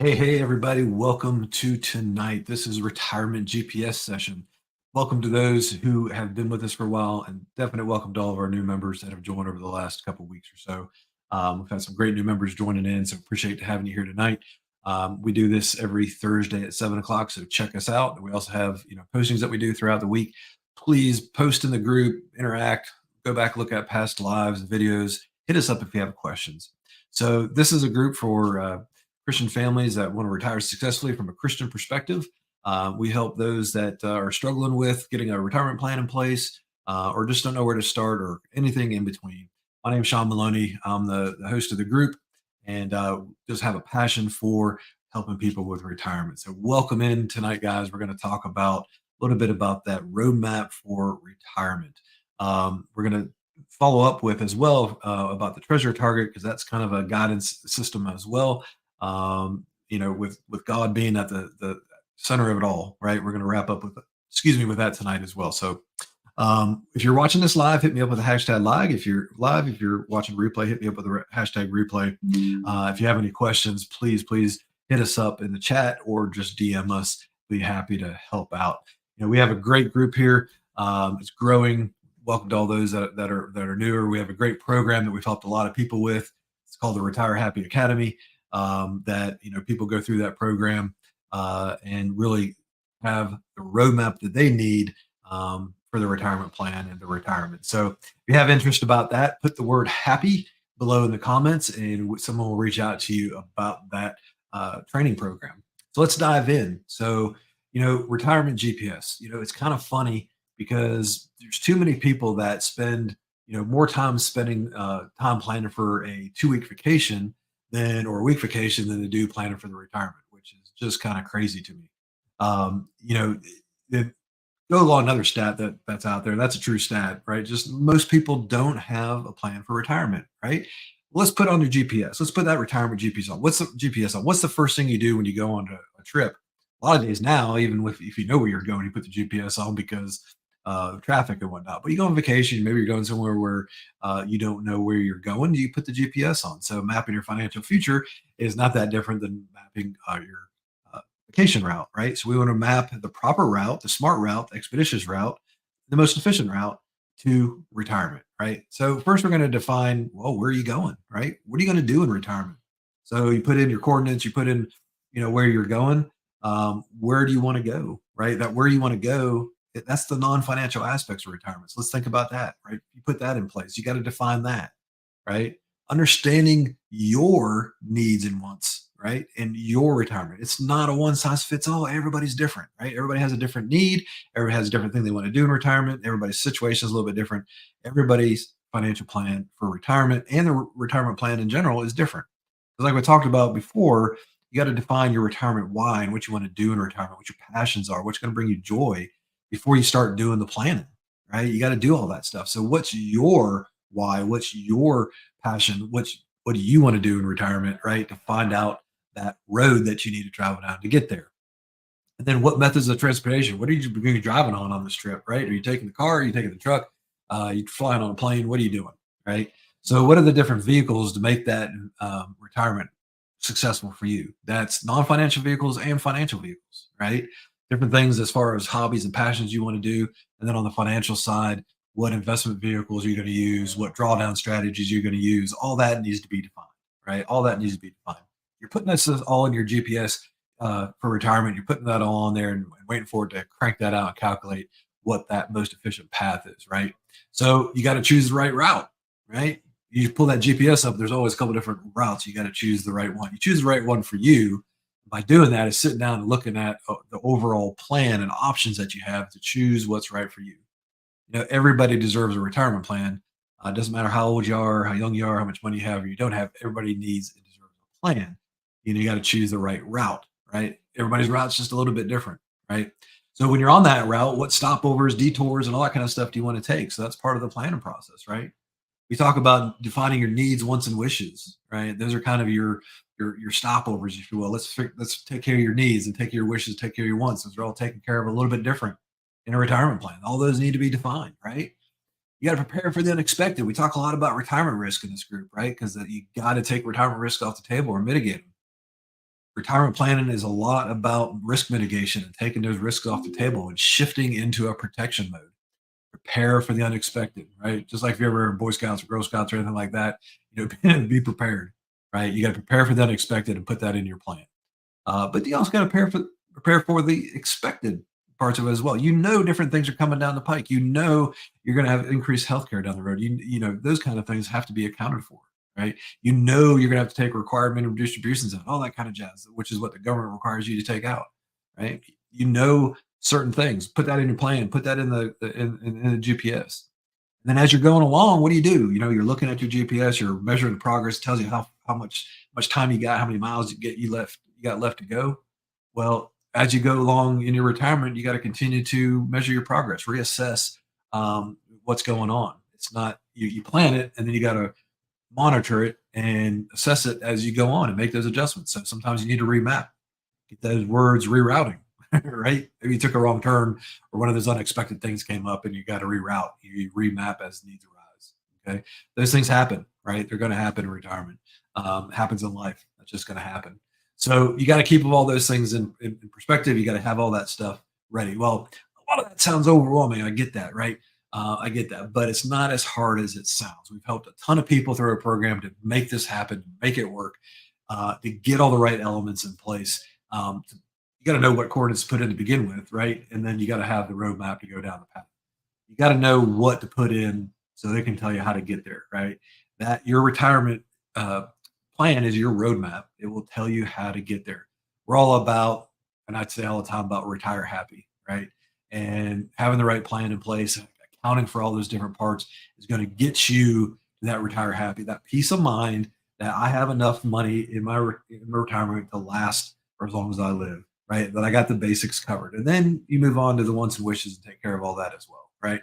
Hey, everybody. Welcome to tonight. This is Retirement GPS session. Welcome to those who have been with us for a while, and definite welcome to all of our new members that have joined over the last couple weeks or so. We've had some great new members joining in, so appreciate having you here tonight. We do this every Thursday at 7 o'clock, so check us out. We also have postings that we do throughout the week. Please post in the group, interact, go back, look at past lives and videos. Hit us up if you have questions. So this is a group for Christian families that want to retire successfully from a Christian perspective. We help those that are struggling with getting a retirement plan in place or just don't know where to start or anything in between. My name is Sean Maloney. I'm the host of the group and just have a passion for helping people with retirement. So, welcome in tonight, guys. We're going to talk about a little bit about that roadmap for retirement. We're going to follow up with as well about the treasure target because that's kind of a guidance system as well, with God being at the center of it all, right? We're going to wrap up with, excuse me, with that tonight as well. So, if you're watching this live, hit me up with the hashtag live. If you're watching replay, hit me up with the hashtag replay. If you have any questions, please hit us up in the chat or just DM us. Be happy to help out. We have a great group here. It's growing. Welcome to all those that are newer. We have a great program that we've helped a lot of people with. It's called the Retire Happy Academy. That people go through that program and really have the roadmap that they need for the retirement plan and the retirement. So if you have interest about that, put the word happy below in the comments and someone will reach out to you about that training program. So let's dive in. So, retirement GPS, it's kind of funny because there's too many people that spend, more time spending time planning for a 2 week vacation or a week vacation than they do planning for the retirement, which is just kind of crazy to me. The, Go along another stat that's out there. That's a true stat, right? Just most people don't have a plan for retirement, right? Let's put on your GPS. Let's put that retirement GPS on. What's the GPS on? What's the first thing you do when you go on a trip? A lot of days now, even if you know where you're going, you put the GPS on because of traffic and whatnot. But you go on vacation, maybe you're going somewhere where you don't know where you're going. You put the GPS on. So mapping your financial future is not that different than mapping your vacation route, right? So we want to map the proper route, the smart route, the expeditious route, the most efficient route to retirement, right? So first we're going to define, well, where are you going, right? What are you going to do in retirement? So you put in your coordinates, you put in, where you're going. Where do you want to go, right? That where you want to go, that's the non-financial aspects of retirement. So let's think about that, right? You put that in place. You got to define that, right? Understanding your needs and wants, right? And your retirement. It's not a one size fits all. Everybody's different, right? Everybody has a different need. Everybody has a different thing they want to do in retirement. Everybody's situation is a little bit different. Everybody's financial plan for retirement and the retirement plan in general is different. Like we talked about before, you got to define your retirement why and what you want to do in retirement, what your passions are, what's going to bring you joy before you start doing the planning, right? You got to do all that stuff. So what's your why? What's your passion? What do you want to do in retirement, right? To find out that road that you need to travel down to get there. And then what methods of transportation? What are you going to be driving on this trip, right? Are you taking the car? Are you taking the truck? You flying on a plane? What are you doing, right? So what are the different vehicles to make that retirement successful for you? That's non-financial vehicles and financial vehicles, right? Different things as far as hobbies and passions you want to do. And then on the financial side, what investment vehicles you're going to use, what drawdown strategies you're going to use, all that needs to be defined, right? All that needs to be defined. You're putting this all in your GPS for retirement. You're putting that all on there and waiting for it to crank that out and calculate what that most efficient path is, right? So you got to choose the right route, right? You pull that GPS up, there's always a couple different routes. You got to choose the right one. You choose the right one for you. By doing that is sitting down and looking at the overall plan and options that you have to choose what's right for you. Everybody deserves a retirement plan. It doesn't matter how old you are, how young you are, how much money you have, or you don't have. Everybody needs and deserves a plan. You got to choose the right route, right? Everybody's route's just a little bit different, right? So when you're on that route, what stopovers, detours, and all that kind of stuff do you want to take? So that's part of the planning process, right? We talk about defining your needs, wants, and wishes, right? Those are kind of your stopovers, if you will. Let's take care of your needs and take care of your wishes, take care of your wants. Those are all taken care of a little bit different in a retirement plan. All those need to be defined, right? You got to prepare for the unexpected. We talk a lot about retirement risk in this group, right? Because you got to take retirement risk off the table or mitigate them. Retirement planning is a lot about risk mitigation and taking those risks off the table and shifting into a protection mode. Prepare for the unexpected, right? Just like if you're ever in Boy Scouts or Girl Scouts or anything like that, be prepared, right? You got to prepare for the unexpected and put that in your plan. But you also got to prepare for the expected parts of it as well. Different things are coming down the pike. You're going to have increased healthcare down the road. Those kind of things have to be accounted for, right? You're going to have to take required minimum distributions and all that kind of jazz, which is what the government requires you to take out, right? Certain ththings. Put that in your plan. Put that in the GPS. And then as you're going along, what do? You're looking at your GPS, you're measuring the progress, tells you how much time you got, how many miles you got left to go. Well, as you go along in your retirement, you got to continue to measure your progress, reassess what's going on. It's not you plan it and then you got to monitor it and assess it as you go on and make those adjustments. So sometimes you need to remap, get those words rerouting, right? Maybe you took a wrong turn or one of those unexpected things came up and you got to reroute. You remap as needs arise. Okay. Those things happen, right? They're going to happen in retirement. Happens in life. That's just going to happen. So you got to keep all those things in perspective. You got to have all that stuff ready. Well, a lot of that sounds overwhelming. I get that, right? I get that, but it's not as hard as it sounds. We've helped a ton of people through our program to make this happen, to make it work, to get all the right elements in place. You got to know what coordinates to put in to begin with, right? And then you got to have the roadmap to go down the path. You got to know what to put in so they can tell you how to get there, right? That your retirement plan is your roadmap. It will tell you how to get there. We're all about, and I'd say all the time about retire happy, right? And having the right plan in place, accounting for all those different parts is going to get you to that retire happy, that peace of mind that I have enough money in my retirement to last for as long as I live, right? That I got the basics covered. And then you move on to the wants and wishes and take care of all that as well, right?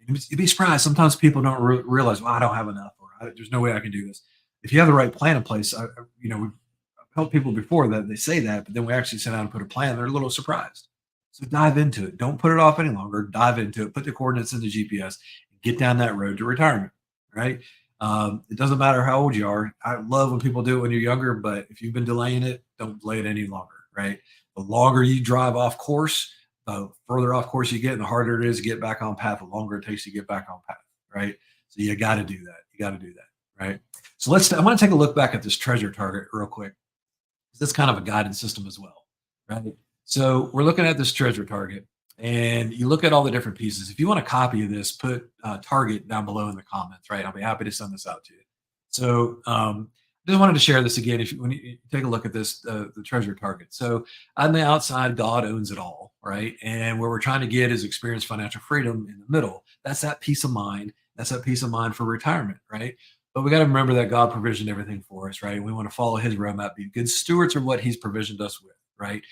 You'd be surprised. Sometimes people don't realize, well, I don't have enough, or there's no way I can do this. If you have the right plan in place, we've helped people before that they say that, but then we actually sit down and put a plan. They're a little surprised. So dive into it. Don't put it off any longer. Dive into it. Put the coordinates in the GPS and get down that road to retirement, right? It doesn't matter how old you are. I love when people do it when you're younger, but if you've been delaying it, don't delay it any longer, right? The longer you drive off course, the further off course you get and the harder it is to get back on path, the longer it takes to get back on path, right? So you got to do that. You got to do that, right? So I want to take a look back at this treasure target real quick. That's kind of a guidance system as well, right? So we're looking at this treasure target and you look at all the different pieces. If you want a copy of this, put target down below in the comments, right? I'll be happy to send this out to you. So just wanted to share this again. When you take a look at this, the treasure target. So on the outside, God owns it all, right? And where we're trying to get is experience financial freedom in the middle. That's that peace of mind. That's that peace of mind for retirement, right? But we got to remember that God provisioned everything for us, right? We want to follow his roadmap, be good stewards of what he's provisioned us with, right?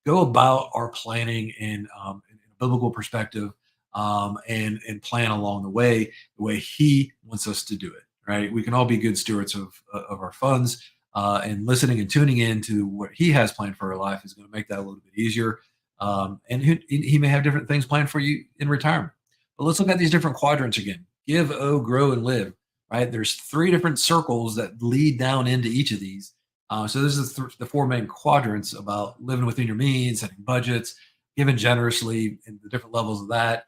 Go about our planning in a biblical perspective and plan along the way he wants us to do it, right? We can all be good stewards of our funds and listening and tuning in to what he has planned for our life is going to make that a little bit easier. And he may have different things planned for you in retirement. But let's look at these different quadrants again. Give, owe, grow, and live. Right? There's 3 different circles that lead down into each of these. So this is the 4 main quadrants about living within your means, setting budgets, giving generously in the different levels of that,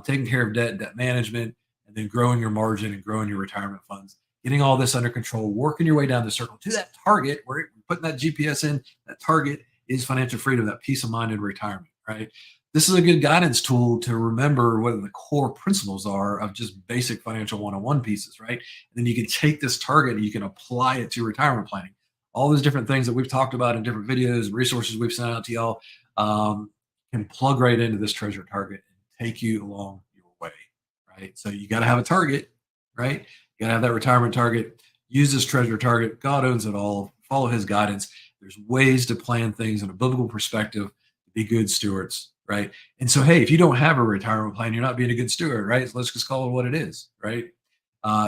taking care of debt management, and then growing your margin and growing your retirement funds, getting all this under control, working your way down the circle to that target where you're putting that GPS in. That target is financial freedom, that peace of mind in retirement, right? This is a good guidance tool to remember what the core principles are of just basic financial one-on-one pieces, right? And then you can take this target and you can apply it to retirement planning. All those different things that we've talked about in different videos and resources we've sent out to y'all can plug right into this treasure target and take you along your way, right? So you got to have a target, right? You got to have that retirement target. Use this treasure target. God owns it all. Follow his guidance. There's ways to plan things in a biblical perspective to be good stewards, right? And so, hey, if you don't have a retirement plan, you're not being a good steward, right? So let's just call it what it is, right?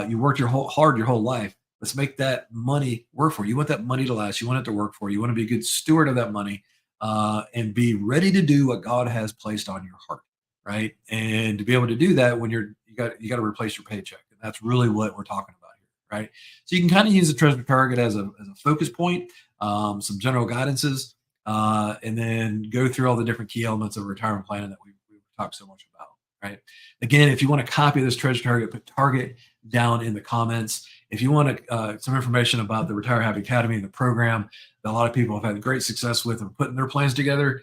You worked hard your whole life. Let's make that money work for you. You want that money to last. You want it to work for you. You want to be a good steward of that money and be ready to do what God has placed on your heart, right? And to be able to do that when you got to replace your paycheck, and that's really what we're talking about here, right? So you can kind of use the treasure target as a focus point. some general guidances, and then go through all the different key elements of retirement planning that we've talked so much about. Right. Again, if you want to copy this treasure target, put target down in the comments. If you want some information about the Retire Happy Academy, the program that a lot of people have had great success with and putting their plans together,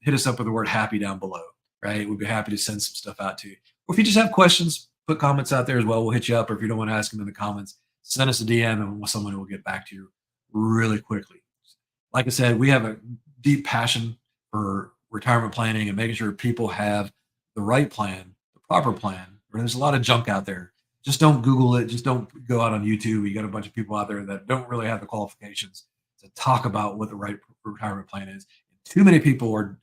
hit us up with the word happy down below. Right. We'd be happy to send some stuff out to you. Or if you just have questions, put comments out there as well. We'll hit you up. Or if you don't want to ask them in the comments, send us a DM and someone will get back to you really quickly. Like I said, we have a deep passion for retirement planning and making sure people have the right plan, the proper plan. There's a lot of junk out there. Just don't Google it. Just don't go out on YouTube. You got a bunch of people out there that don't really have the qualifications to talk about what the right retirement plan is. Too many people or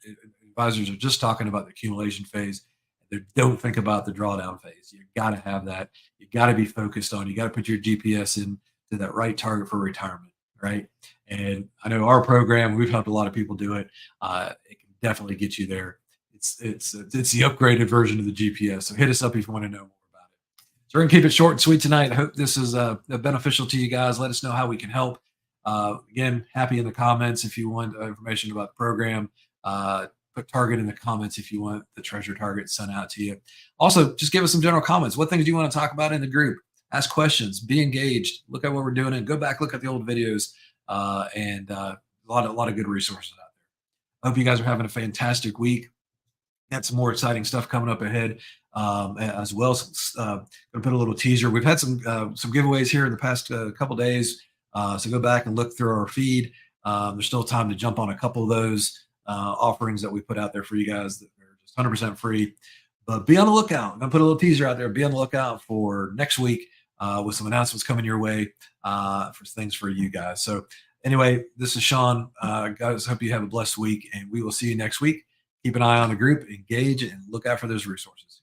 advisors are just talking about the accumulation phase. They don't think about the drawdown phase. You got to have that. You got to be focused on. You got to put your GPS in to that right target for retirement, right? And I know our program, we've helped a lot of people do it. It can definitely get you there. It's the upgraded version of the GPS. So hit us up if you want to know more about it. So we're gonna keep it short and sweet tonight. I hope this is beneficial to you guys. Let us know how we can help. Again, happy in the comments if you want information about the program. Put target in the comments if you want the treasure target sent out to you. Also, just give us some general comments. What things do you want to talk about in the group? Ask questions, be engaged, look at what we're doing, and go back, look at the old videos, and a lot of good resources out there. I hope you guys are having a fantastic week. Got some more exciting stuff coming up ahead as well. Gonna put a little teaser. We've had some giveaways here in the past couple days, so go back and look through our feed. There's still time to jump on a couple of those offerings that we put out there for you guys that are just 100% free. But be on the lookout. I'm gonna put a little teaser out there. Be on the lookout for next week with some announcements coming your way for things for you guys. So anyway, this is Sean. Guys, hope you have a blessed week, and we will see you next week. Keep an eye on the group, engage, and look out for those resources.